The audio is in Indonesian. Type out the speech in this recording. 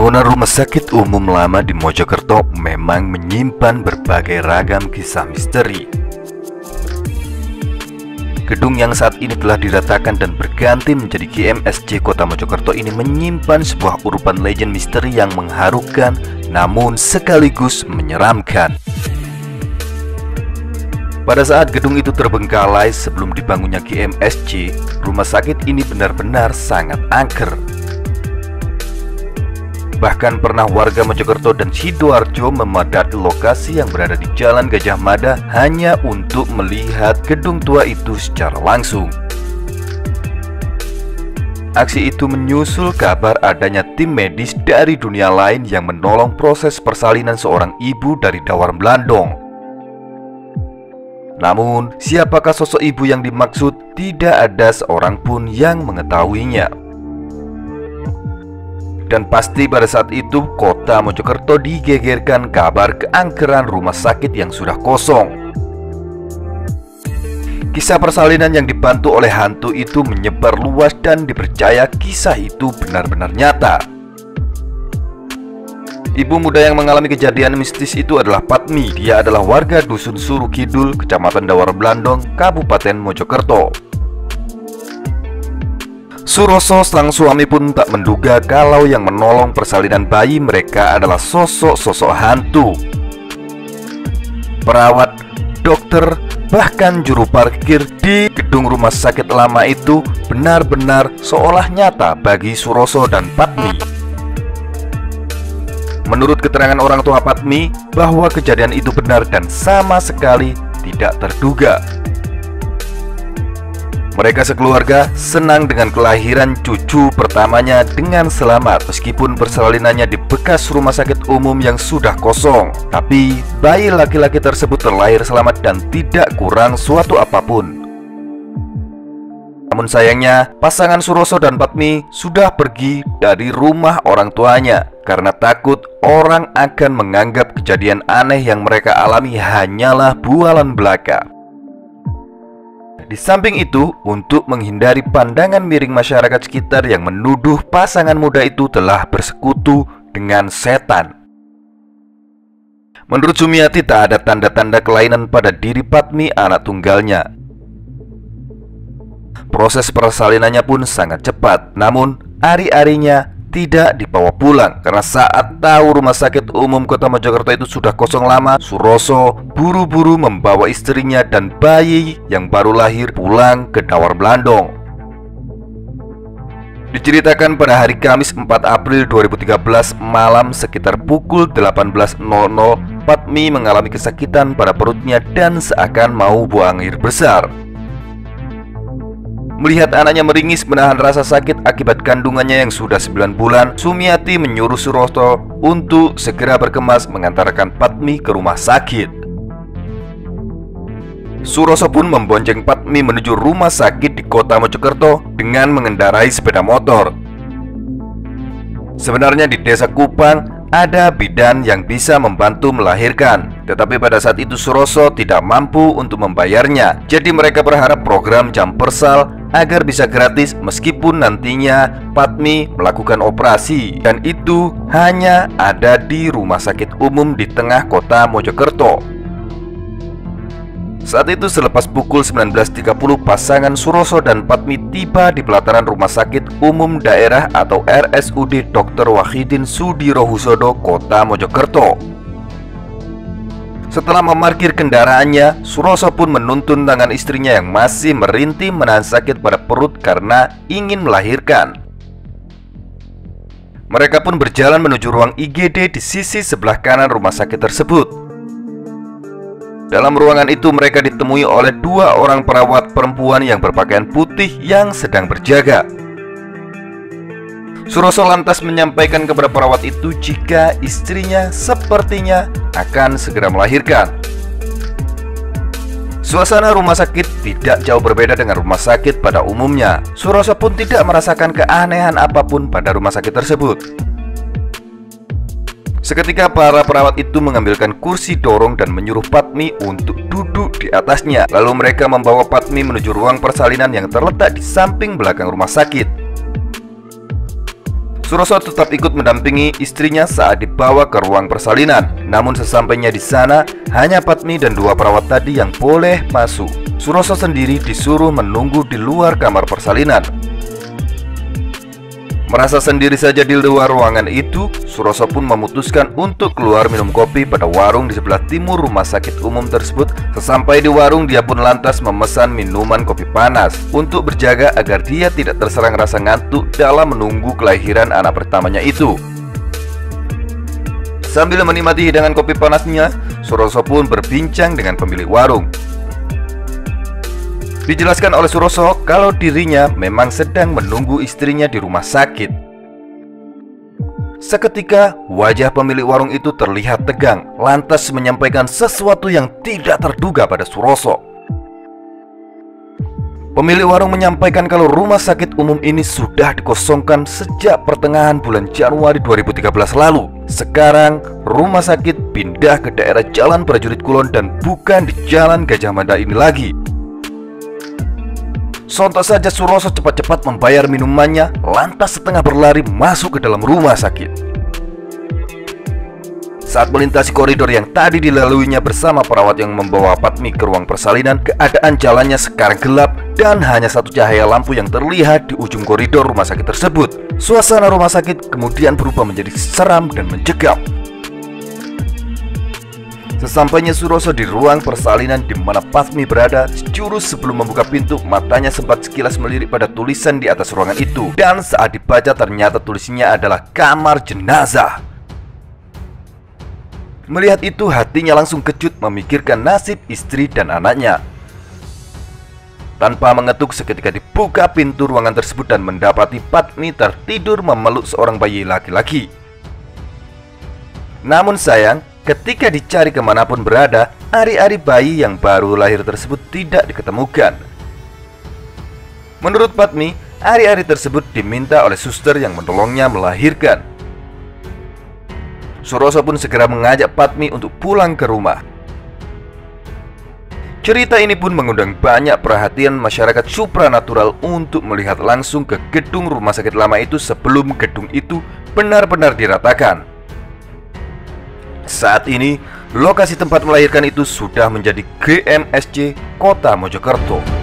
Bangunan rumah sakit umum lama di Mojokerto memang menyimpan berbagai ragam kisah misteri. Gedung yang saat ini telah diratakan dan berganti menjadi GMSC Kota Mojokerto ini menyimpan sebuah urutan legend misteri yang mengharukan namun sekaligus menyeramkan. Pada saat gedung itu terbengkalai sebelum dibangunnya GMSC, rumah sakit ini benar-benar sangat angker. Bahkan pernah warga Mojokerto dan Sidoarjo memadati lokasi yang berada di Jalan Gajah Mada hanya untuk melihat gedung tua itu secara langsung. Aksi itu menyusul kabar adanya tim medis dari dunia lain yang menolong proses persalinan seorang ibu dari Dawar Blandong. Namun, siapakah sosok ibu yang dimaksud? Tidak ada seorang pun yang mengetahuinya. Dan pasti pada saat itu kota Mojokerto digegerkan kabar keangkeran rumah sakit yang sudah kosong. Kisah persalinan yang dibantu oleh hantu itu menyebar luas dan dipercaya kisah itu benar-benar nyata. Ibu muda yang mengalami kejadian mistis itu adalah Patmi. Dia adalah warga Dusun Suru Kidul, Kecamatan Dawar Blandong, Kabupaten Mojokerto. Suroso sang suami pun tak menduga kalau yang menolong persalinan bayi mereka adalah sosok-sosok hantu. Perawat, dokter, bahkan juru parkir di gedung rumah sakit lama itu benar-benar seolah nyata bagi Suroso dan Patmi. Menurut keterangan orang tua Patmi, bahwa kejadian itu benar dan sama sekali tidak terduga. Mereka sekeluarga senang dengan kelahiran cucu pertamanya dengan selamat meskipun persalinannya di bekas rumah sakit umum yang sudah kosong. Tapi bayi laki-laki tersebut terlahir selamat dan tidak kurang suatu apapun. Namun sayangnya pasangan Suroso dan Patmi sudah pergi dari rumah orang tuanya karena takut orang akan menganggap kejadian aneh yang mereka alami hanyalah bualan belaka. Di samping itu, untuk menghindari pandangan miring masyarakat sekitar yang menuduh pasangan muda itu telah bersekutu dengan setan. Menurut Sumiati, tak ada tanda-tanda kelainan pada diri Patmi, anak tunggalnya. Proses persalinannya pun sangat cepat, namun ari-arinya tidak dibawa pulang karena saat tahu rumah sakit umum Kota Mojokerto itu sudah kosong lama, Suroso buru-buru membawa istrinya dan bayi yang baru lahir pulang ke Dawar Blandong. Diceritakan pada hari Kamis 4 April 2013 malam sekitar pukul 18.00, Patmi mengalami kesakitan pada perutnya dan seakan mau buang air besar. Melihat anaknya meringis menahan rasa sakit akibat kandungannya yang sudah 9 bulan, Sumiati menyuruh Suroso untuk segera berkemas mengantarkan Patmi ke rumah sakit. Suroso pun membonceng Patmi menuju rumah sakit di Kota Mojokerto dengan mengendarai sepeda motor. Sebenarnya di Desa Kupang ada bidan yang bisa membantu melahirkan, tetapi pada saat itu Suroso tidak mampu untuk membayarnya. Jadi mereka berharap program jam persal agar bisa gratis meskipun nantinya Patmi melakukan operasi, dan itu hanya ada di rumah sakit umum di tengah kota Mojokerto. Saat itu selepas pukul 19.30 pasangan Suroso dan Patmi tiba di pelataran Rumah Sakit Umum Daerah atau RSUD Dr. Wahidin Sudirohusodo, Kota Mojokerto. Setelah memarkir kendaraannya, Suroso pun menuntun tangan istrinya yang masih merintih menahan sakit pada perut karena ingin melahirkan. Mereka pun berjalan menuju ruang IGD di sisi sebelah kanan rumah sakit tersebut. Dalam ruangan itu mereka ditemui oleh dua orang perawat perempuan yang berpakaian putih yang sedang berjaga. Suroso lantas menyampaikan kepada perawat itu jika istrinya sepertinya akan segera melahirkan. Suasana rumah sakit tidak jauh berbeda dengan rumah sakit pada umumnya. Suroso pun tidak merasakan keanehan apapun pada rumah sakit tersebut. Seketika para perawat itu mengambilkan kursi dorong dan menyuruh Padmi untuk duduk di atasnya. Lalu mereka membawa Padmi menuju ruang persalinan yang terletak di samping belakang rumah sakit. Suroso tetap ikut mendampingi istrinya saat dibawa ke ruang persalinan. Namun sesampainya di sana, hanya Padmi dan dua perawat tadi yang boleh masuk. Suroso sendiri disuruh menunggu di luar kamar persalinan. Merasa sendiri saja di luar ruangan itu, Suroso pun memutuskan untuk keluar minum kopi pada warung di sebelah timur rumah sakit umum tersebut. Sesampai di warung, dia pun lantas memesan minuman kopi panas untuk berjaga agar dia tidak terserang rasa ngantuk dalam menunggu kelahiran anak pertamanya itu. Sambil menikmati hidangan kopi panasnya, Suroso pun berbincang dengan pemilik warung. Dijelaskan oleh Suroso kalau dirinya memang sedang menunggu istrinya di rumah sakit. Seketika wajah pemilik warung itu terlihat tegang, lantas menyampaikan sesuatu yang tidak terduga pada Suroso. Pemilik warung menyampaikan kalau rumah sakit umum ini sudah dikosongkan sejak pertengahan bulan Januari 2013 lalu. Sekarang rumah sakit pindah ke daerah Jalan Prajurit Kulon dan bukan di Jalan Gajah Mada ini lagi. Sontak saja Suroso cepat-cepat membayar minumannya, lantas setengah berlari masuk ke dalam rumah sakit. Saat melintasi koridor yang tadi dilaluinya bersama perawat yang membawa Padmi ke ruang persalinan, keadaan jalannya sekarang gelap dan hanya satu cahaya lampu yang terlihat di ujung koridor rumah sakit tersebut. Suasana rumah sakit kemudian berubah menjadi seram dan mencekam. Sesampainya Suroso di ruang persalinan di mana Padmi berada, jurus sebelum membuka pintu, matanya sempat sekilas melirik pada tulisan di atas ruangan itu. Dan saat dibaca ternyata tulisannya adalah kamar jenazah. Melihat itu hatinya langsung kecut memikirkan nasib istri dan anaknya. Tanpa mengetuk seketika dibuka pintu ruangan tersebut dan mendapati Padmi tertidur memeluk seorang bayi laki-laki. Namun sayang, ketika dicari kemanapun berada, ari-ari bayi yang baru lahir tersebut tidak diketemukan. Menurut Padmi, ari-ari tersebut diminta oleh suster yang menolongnya melahirkan. Suroso pun segera mengajak Padmi untuk pulang ke rumah. Cerita ini pun mengundang banyak perhatian masyarakat supranatural untuk melihat langsung ke gedung rumah sakit lama itu sebelum gedung itu benar-benar diratakan. Saat ini, lokasi tempat melahirkan itu sudah menjadi GMSC Kota Mojokerto.